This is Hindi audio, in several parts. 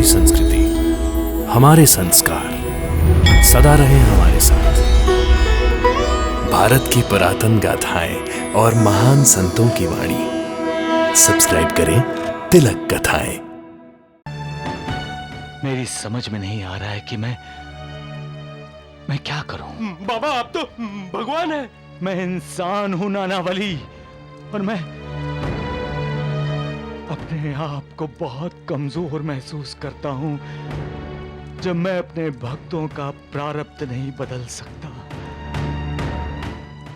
हमारी संस्कृति, हमारे संस्कार सदा रहे हमारे साथ। भारत की पुरातन गाथाएं और महान संतों की वाणी। सब्सक्राइब करें तिलक कथाएं। मेरी समझ में नहीं आ रहा है कि मैं क्या करूं। बाबा आप तो भगवान हैं। मैं इंसान हूं नानावली, और मैं अपने आप को बहुत कमजोर महसूस करता हूं जब मैं अपने भक्तों का प्रारब्ध नहीं बदल सकता,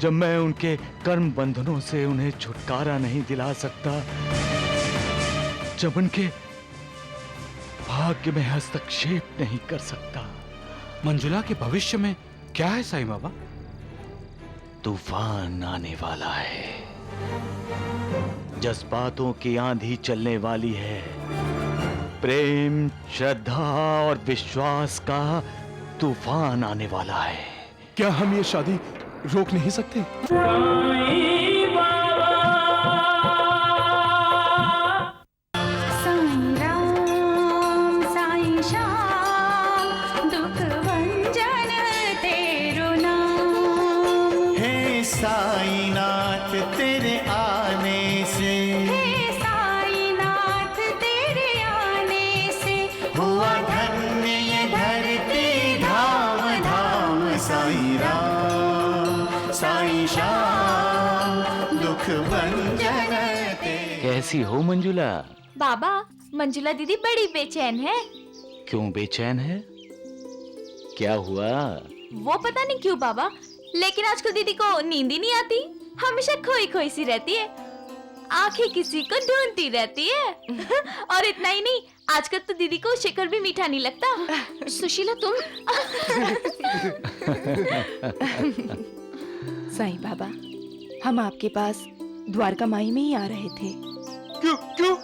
जब मैं उनके कर्म बंधनों से उन्हें छुटकारा नहीं दिला सकता, जब उनके भाग्य में हस्तक्षेप नहीं कर सकता। मंजुला के भविष्य में क्या है साईं बाबा? तूफान आने वाला है, जज्बातों की आंधी चलने वाली है, प्रेम, श्रद्धा और विश्वास का तूफान आने वाला है। क्या हम ये शादी रोक नहीं सकते? साईनाथ तेरे आने से, हे साईनाथ तेरे आने से हुआ धन्य ये धरती, धाम धाम साई राम साई श्याम, दुख भंजन तेरे। कैसी हो मंजुला? बाबा, मंजुला दीदी बड़ी बेचैन है। क्यों बेचैन है? क्या हुआ? वो पता नहीं क्यों बाबा, लेकिन आजकल दीदी को नींद ही नहीं आती, हमेशा खोई खोई सी रहती है, आंखें किसी को ढूंढती रहती है। और इतना ही नहीं, आजकल तो दीदी को शिकर भी मीठा नहीं लगता। सुशीला तुम साईं बाबा, हम आपके पास द्वारका माई में ही आ रहे थे। क्यों क्यों?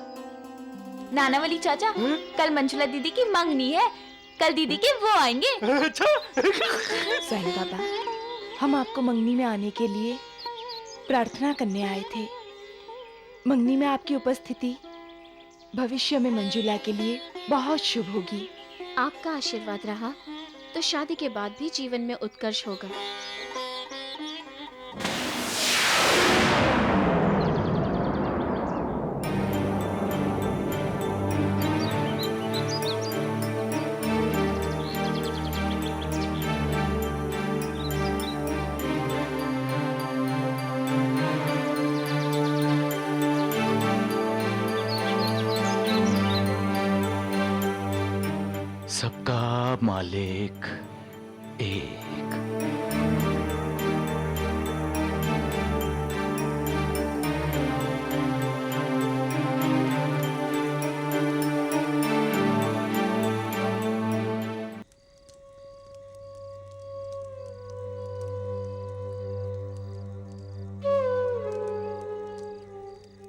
नानावली चाचा, कल मंजुला दीदी की मंगनी है, कल दीदी के वो आएंगे। अच्छा। साईं बाबा, हम आपको मंगनी में आने के लिए प्रार्थना करने आए थे। मंगनी में आपकी उपस्थिति भविष्य में मंजुला के लिए बहुत शुभ होगी। आपका आशीर्वाद रहा तो शादी के बाद भी जीवन में उत्कर्ष होगा। सबका मालिक एक।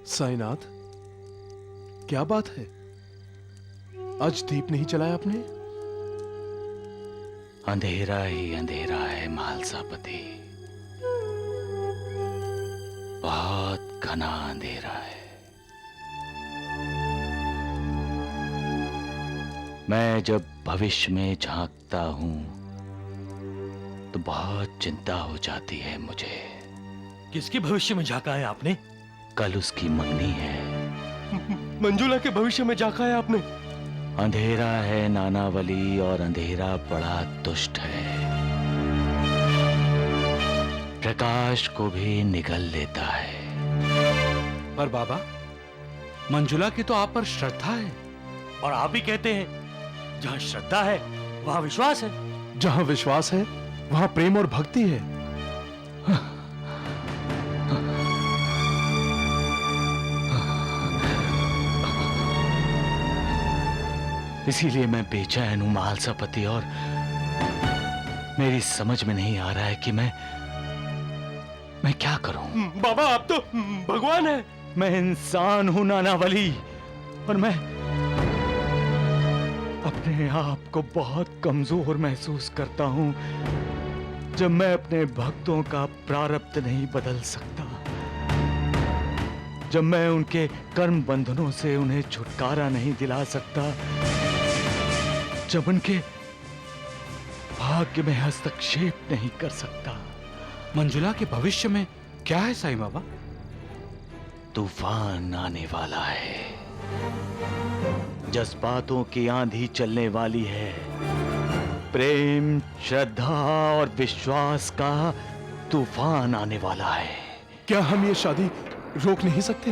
साईनाथ, क्या बात है? आज दीप नहीं जलाया आपने? अंधेरा ही अंधेरा है महालसापति, बहुत घना अंधेरा है। मैं जब भविष्य में झांकता हूं तो बहुत चिंता हो जाती है मुझे। किसके भविष्य में झांका है आपने? कल उसकी मंगनी है। मंजुला के भविष्य में झांका है आपने? अंधेरा है नानावली, और अंधेरा बड़ा दुष्ट है, प्रकाश को भी निगल लेता है। पर बाबा, मंजुला की तो आप पर श्रद्धा है, और आप ही कहते हैं जहां श्रद्धा है वहां विश्वास है। जहां विश्वास है वहां प्रेम और भक्ति है। इसीलिए मैं बेचैन हूं महालसापति, और मेरी समझ में नहीं आ रहा है कि मैं क्या करूं। बाबा आप तो भगवान हैं। मैं इंसान हूं नानावली, और मैं अपने आप को बहुत कमजोर महसूस करता हूं जब मैं अपने भक्तों का प्रारब्ध नहीं बदल सकता, जब मैं उनके कर्म बंधनों से उन्हें छुटकारा नहीं दिला सकता, चमन के भाग्य में हस्तक्षेप नहीं कर सकता। मंजुला के भविष्य में क्या है साईं बाबा? तूफान आने वाला है, जज्बातों की आंधी चलने वाली है, प्रेम, श्रद्धा और विश्वास का तूफान आने वाला है। क्या हम ये शादी रोक नहीं सकते?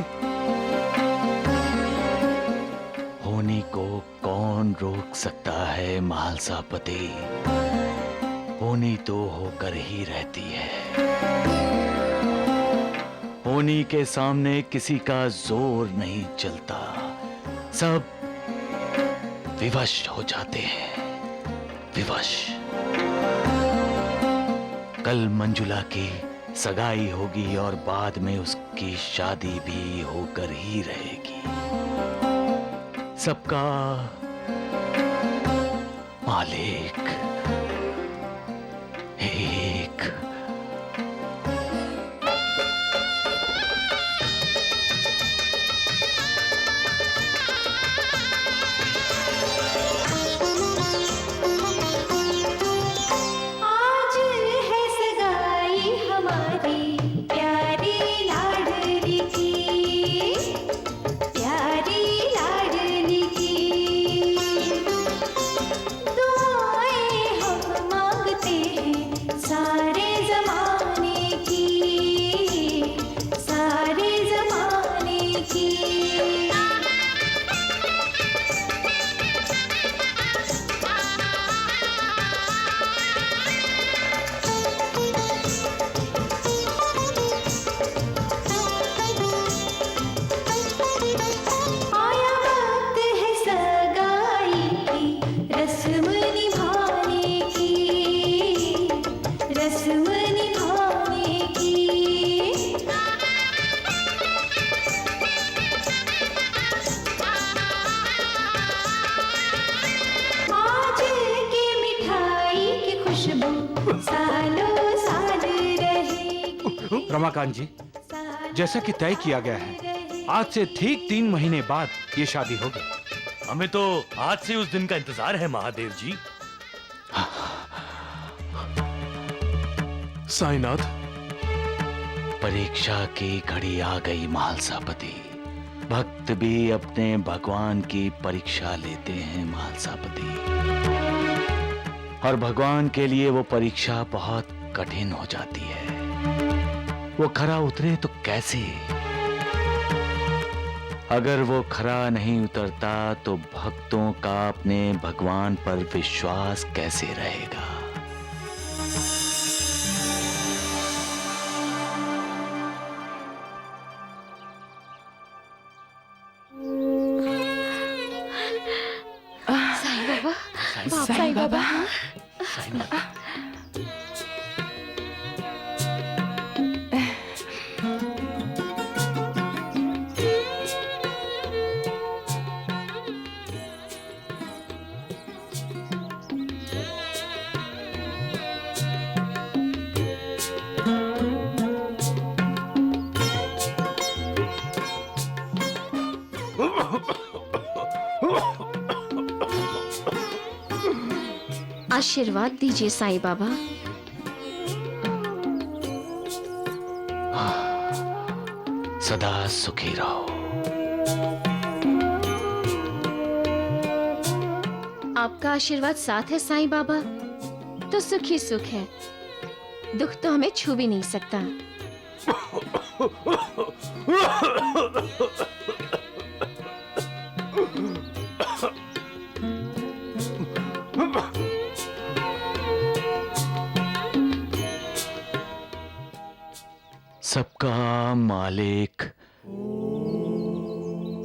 होनी को कौन रोक सकता है महालसापति? होनी तो होकर ही रहती है। होनी के सामने किसी का जोर नहीं चलता, सब विवश हो जाते हैं, विवश। कल मंजुला की सगाई होगी और बाद में उसकी शादी भी होकर ही रहेगी। सबका मालिक एक। आज है सगाई हमारी प्यारी लाडली की, प्यारी लाडली की। दुआएं हम मांगते हैं सारे जमाने की, सारे जमाने की। आया वक्त है सगाई की, रस्म निभाने की, रस्म निभाने की। आज की मिठाई की खुशबू सालों साल रहेगी। रमाकांत जी, जैसा कि तय किया गया है, आज से ठीक 3 महीने बाद ये शादी होगी। हमें तो आज से उस दिन का इंतजार है महादेव जी। साईनाथ, परीक्षा की घड़ी आ गई महालसापति। भक्त भी अपने भगवान की परीक्षा लेते हैं महालसापति, और भगवान के लिए वो परीक्षा बहुत कठिन हो जाती है। वो खरा उतरे तो कैसे? अगर वो खरा नहीं उतरता तो भक्तों का अपने भगवान पर विश्वास कैसे रहेगा? साईं बाबा, आशीर्वाद दीजिए साईं बाबा। सदा सुखी रहो। आपका आशीर्वाद साथ है साईं बाबा, तो सुख ही सुख है। दुख तो हमें छू भी नहीं सकता। सबका मालिक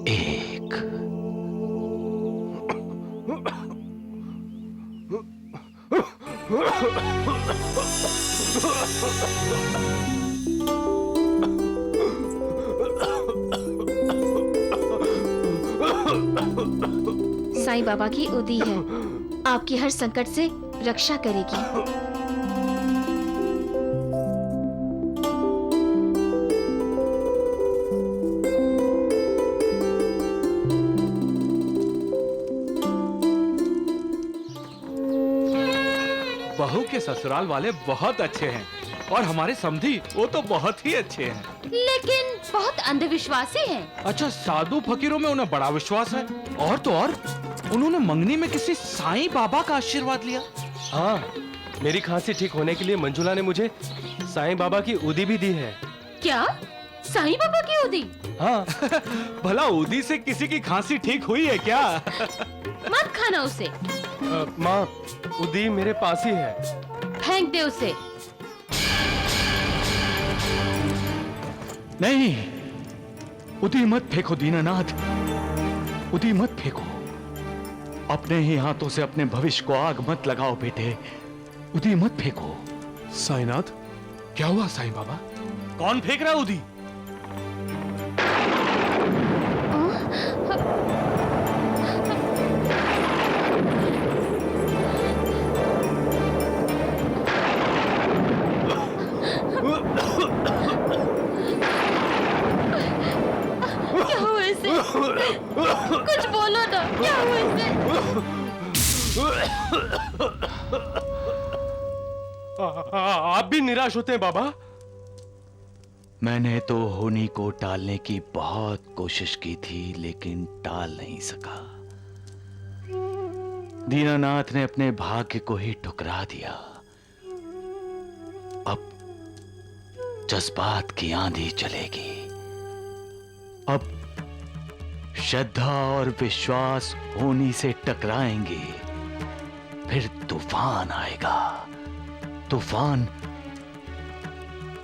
एक। साईं बाबा की उदी है, आपकी हर संकट से रक्षा करेगी। बहू के ससुराल वाले बहुत अच्छे हैं और हमारे समधी वो तो बहुत ही अच्छे हैं। लेकिन बहुत अंधविश्वासी हैं। अच्छा, साधु फकीरों में उन्हें बड़ा विश्वास है। और तो और उन्होंने मंगनी में किसी साईं बाबा का आशीर्वाद लिया। हाँ, मेरी खांसी ठीक होने के लिए मंजुला ने मुझे साईं बाबा की उदी भी दी है। क्या? साईं बाबा की उदी? हाँ। भला उदी से किसी की खांसी ठीक हुई है क्या? मत खाना उसे। माँ, उदी मेरे पास ही है। फेंक दे उसे। नहीं, उदी मत फेंको दीनानाथ, उदी मत फेंको। अपने ही हाथों से अपने भविष्य को आग मत लगाओ बेटे, उदी मत फेंको। साईनाथ, क्या हुआ साईं बाबा? कौन फेंक रहा है उदी? क्या हुआ इसे? कुछ बोलो ना, क्या हुआ इसे? आप भी निराश होते हैं बाबा? मैंने तो होनी को टालने की बहुत कोशिश की थी, लेकिन टाल नहीं सका। दीनानाथ ने अपने भाग्य को ही ठुकरा दिया। अब जज्बात की आंधी चलेगी। अब श्रद्धा और विश्वास होनी से टकराएंगे, फिर तूफान आएगा। तूफान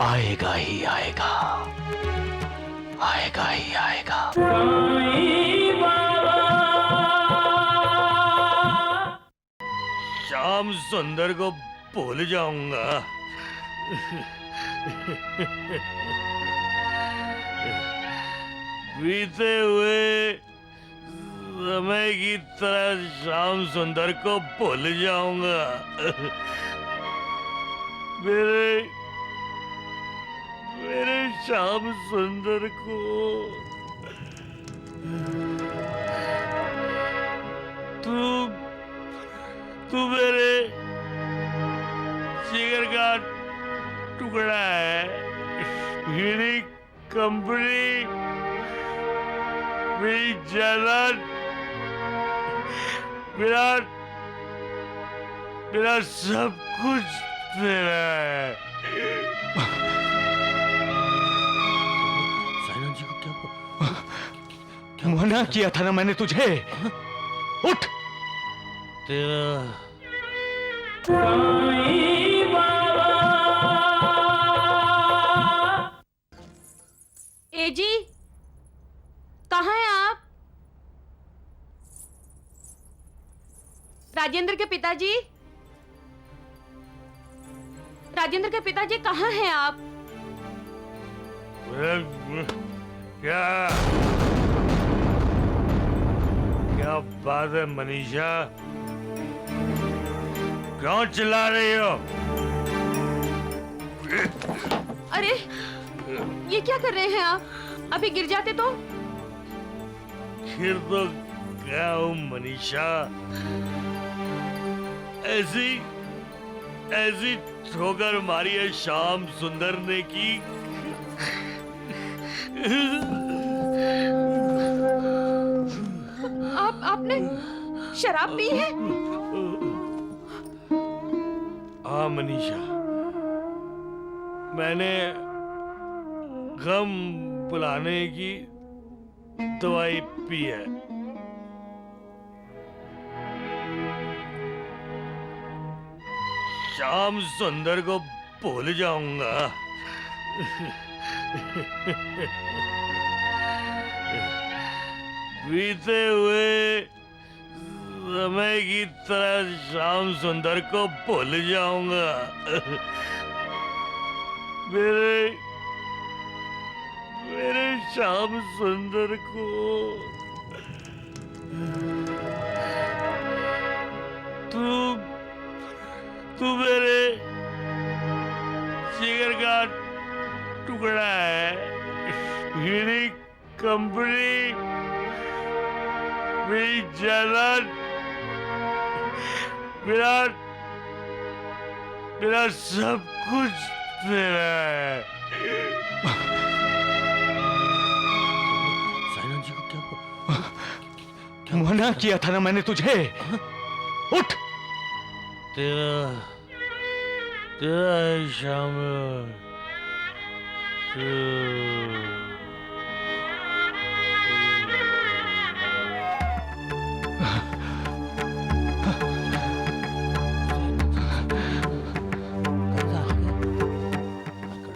आएगा ही आएगा, आएगा ही आएगा। श्याम सुंदर को भूल जाऊंगा। बीते हुए समय की तरह श्याम सुंदर को भूल जाऊंगा। मेरे श्याम सुंदर को तू मेरे जिगर का टुकड़ा है। मेरी कंपनी, मेरी जायदाद, मेरा सब कुछ तेरा है। साईनाथ जी को क्या मना किया था ना मैंने तुझे। उठ। तेरा ए जी, कहाँ हैं आप? राजेंद्र के पिताजी, राजेंद्र के पिताजी कहाँ हैं आप? क्या बात है मनीषा? क्यों चिल्ला रही हो? अरे, ये क्या कर रहे हैं आप? अभी गिर जाते तो? फिर तो क्या हूँ मनीषा, ऐसी ठोकर मारी है श्याम सुंदर ने की आपने शराब पी है? हाँ मनीषा, मैंने गम बुलाने की दवाई पी है। श्याम सुंदर को भूल जाऊंगा। बीते हुए समय की तरह श्याम सुंदर को भूल जाऊंगा। मेरे श्याम सुंदर को तू मेरे जिगर का टुकड़ा है। मेरी कंपनी, मेरी जायदाद, मेरा सब कुछ तेरा है। साईनाथ जी को क्या हुआ? मना किया था ना मैंने तुझे। उठ। तेरा तेरा है शामिल।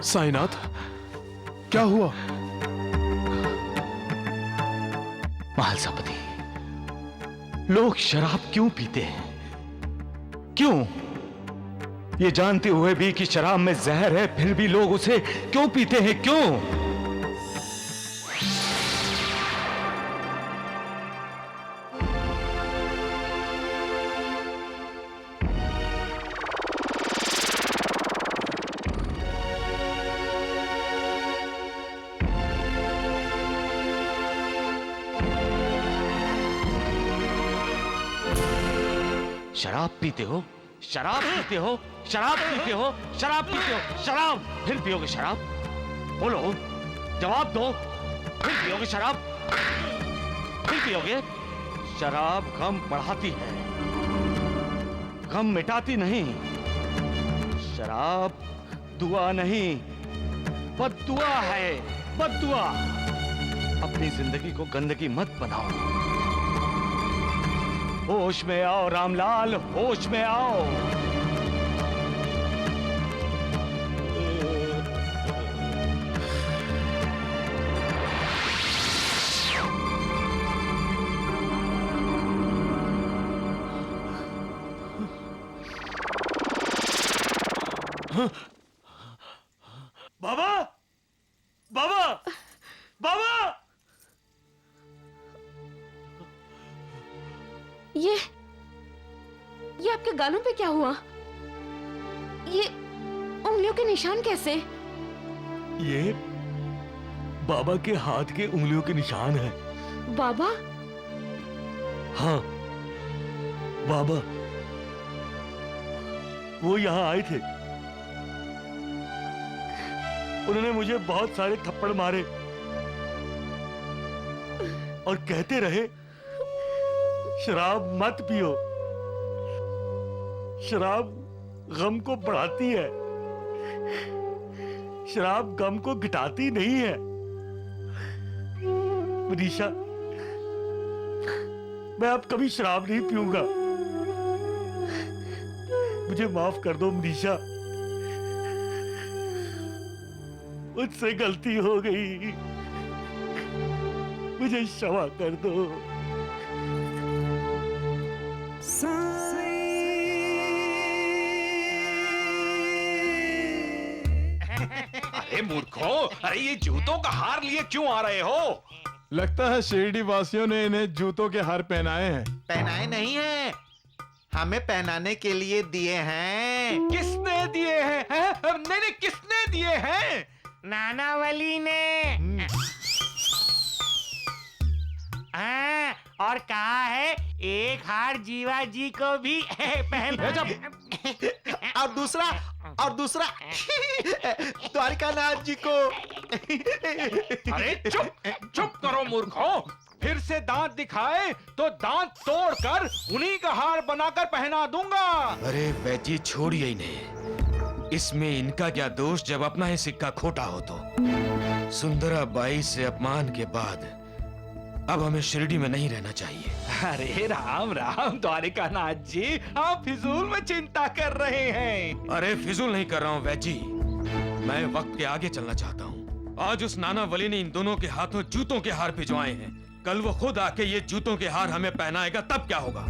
साईनाथ, क्या हुआ? महालसापति, लोग शराब क्यों पीते हैं? क्यों? ये जानते हुए भी कि शराब में जहर है, फिर भी लोग उसे क्यों पीते हैं? क्यों? शराब पीते हो, शराब पीते हो, शराब पीते हो, शराब पीते हो, शराब, फिर पियोगे शराब? बोलो, जवाब दो। फिर पियोगे शराब? फिर पियोगे? शराब गम बढ़ाती है, गम मिटाती नहीं। शराब दुआ नहीं, बद्दुआ है, बद्दुआ। अपनी जिंदगी को गंदगी मत बनाओ। होश में आओ रामलाल, होश में आओ। बाबा, बाबा, बाबा! ये आपके गालों पे क्या हुआ? ये उंगलियों के निशान कैसे? ये बाबा के हाथ के उंगलियों के निशान है। बाबा? हाँ, बाबा। वो यहाँ आए थे। उन्होंने मुझे बहुत सारे थप्पड़ मारे और कहते रहे, शराब मत पियो, शराब गम को बढ़ाती है, शराब गम को घटाती नहीं है। मनीषा, मैं अब कभी शराब नहीं पीऊंगा। मुझे माफ कर दो मनीषा, मुझसे गलती हो गई, मुझे क्षमा कर दो। अरे मूर्खो, अरे ये जूतों का हार लिए क्यों आ रहे हो? लगता है शिरडी वासियों ने इन्हें जूतों के हार पहनाए हैं। पहनाए नहीं हैं, हमें पहनाने के लिए दिए हैं। किसने दिए हैं? नहीं नहीं, किसने दिए हैं? नानावली ने। हाँ, और कहा है एक हार जीवा जी को भी पहना। और दूसरा द्वारिकानाथ जी को। अरे चुप करो मूर्खो, फिर से दांत दिखाए तो दांत तोड़कर उन्हीं का हार बनाकर पहना दूंगा। अरे बैजी, छोड़िए इन्हें। इसमें इनका क्या दोष जब अपना ही सिक्का खोटा हो तो। सुंदरा बाई से अपमान के बाद अब हमें शिरडी में नहीं रहना चाहिए। अरे राम राम द्वारिकानाथ जी, आप फिजूल में चिंता कर रहे हैं। अरे फिजूल नहीं कर रहा हूँ वैजी, मैं वक्त के आगे चलना चाहता हूँ। आज उस नानावली ने इन दोनों के हाथों जूतों के हार भिजवाए हैं, कल वो खुद आके ये जूतों के हार हमें पहनाएगा, तब क्या होगा?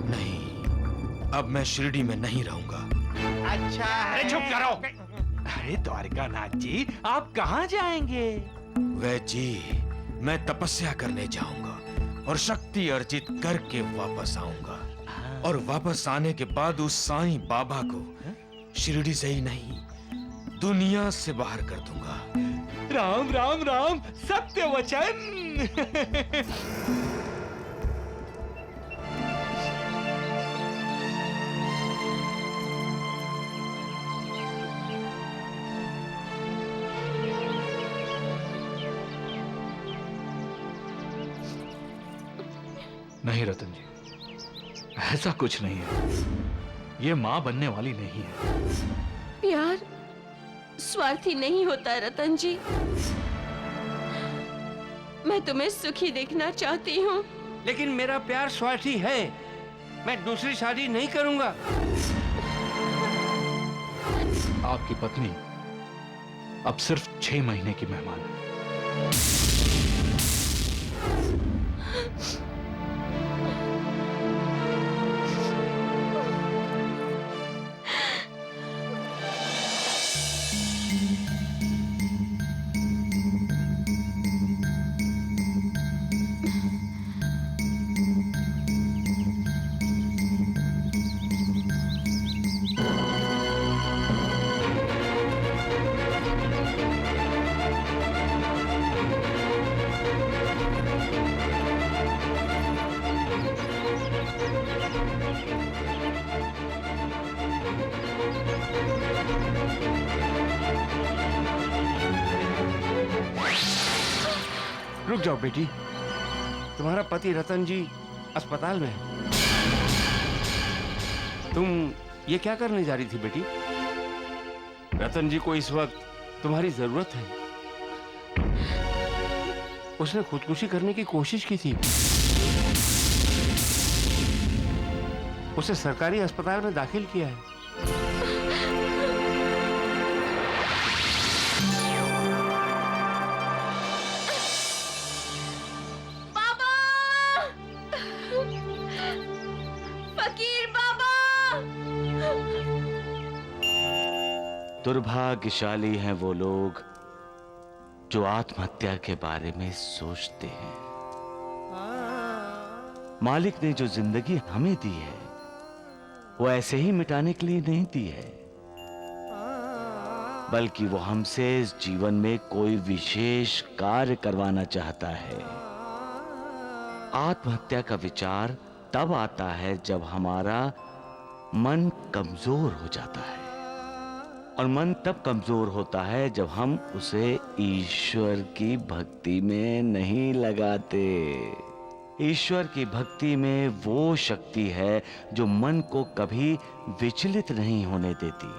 नहीं, अब मैं शिरडी में नहीं रहूंगा। अच्छा है। अरे चुप करो। अरे द्वारिकानाथ जी, आप कहाँ जाएंगे? वैजी, मैं तपस्या करने जाऊंगा और शक्ति अर्जित करके वापस आऊंगा, और वापस आने के बाद उस साईं बाबा को शिरडी से ही नहीं दुनिया से बाहर कर दूंगा। राम राम राम, सत्य वचन। नहीं रतन जी, ऐसा कुछ नहीं है। ये माँ बनने वाली नहीं है। प्यार स्वार्थी नहीं होता रतन जी। मैं तुम्हें सुखी देखना चाहती हूँ। लेकिन मेरा प्यार स्वार्थी है। मैं दूसरी शादी नहीं करूंगा। आपकी पत्नी अब सिर्फ 6 महीने की मेहमान है। रुक जाओ बेटी, तुम्हारा पति रतन जी अस्पताल में है। तुम ये क्या करने जा रही थी बेटी? रतन जी को इस वक्त तुम्हारी जरूरत है। उसने खुदकुशी करने की कोशिश की थी। उसे सरकारी अस्पताल में दाखिल किया है। दुर्भाग्यशाली हैं वो लोग जो आत्महत्या के बारे में सोचते हैं। मालिक ने जो जिंदगी हमें दी है वो ऐसे ही मिटाने के लिए नहीं दी है, बल्कि वो हमसे इस जीवन में कोई विशेष कार्य करवाना चाहता है। आत्महत्या का विचार तब आता है जब हमारा मन कमजोर हो जाता है, और मन तब कमजोर होता है जब हम उसे ईश्वर की भक्ति में नहीं लगाते। ईश्वर की भक्ति में वो शक्ति है जो मन को कभी विचलित नहीं होने देती।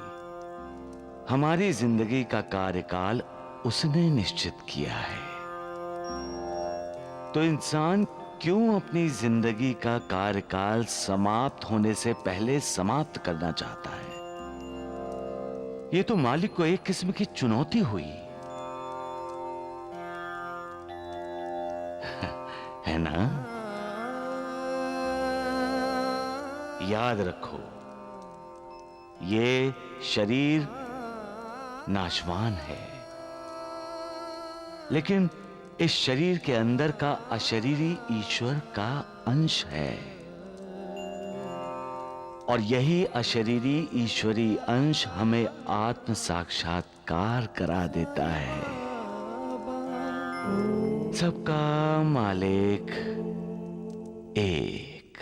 हमारी जिंदगी का कार्यकाल उसने निश्चित किया है, तो इंसान क्यों अपनी जिंदगी का कार्यकाल समाप्त होने से पहले समाप्त करना चाहता है? ये तो मालिक को एक किस्म की चुनौती हुई, है ना? याद रखो, ये शरीर नाशवान है, लेकिन इस शरीर के अंदर का अशरीरी ईश्वर का अंश है, और यही अशरीरी ईश्वरी अंश हमें आत्म साक्षात्कार करा देता है। सबका मालिक एक।